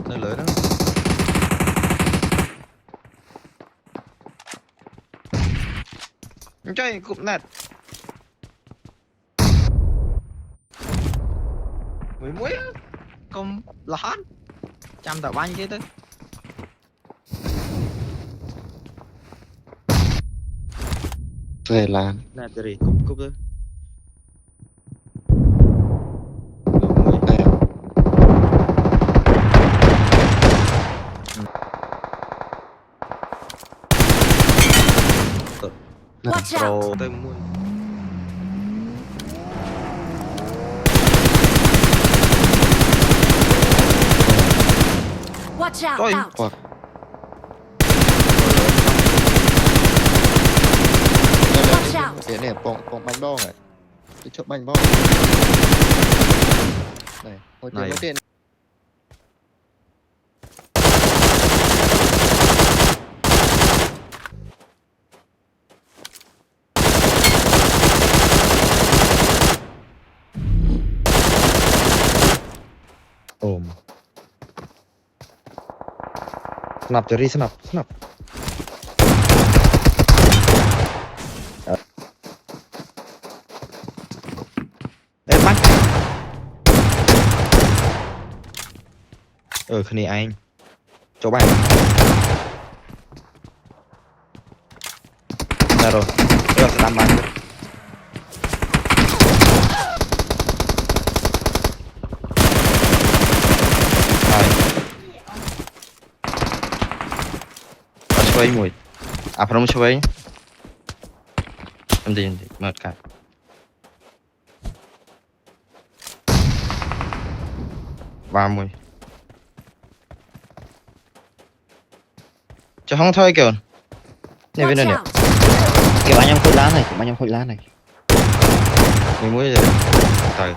nơi lưới đó chơi cụm nạt mười muối công lót trăm tờ banh chứ tới về làm nè từ cúp cúp thôi đây Watch out! pro tới muối Watch out! Ôi. Out! hoặc Watch out! cái này bóng bánh bong này cái chỗ bánh bong này hồi Này. tiền ôm snap jadi snap snap bắn cái này anh chỗ bạn ra rồi tôi sẽ làm bắn Xoay mùi apa mau cobain nanti banget kan ba mươi cho không thôi kìa này bên này Watch nè out! cái bánh em khối lá này cái bánh em khối lá này mình mới rồi từ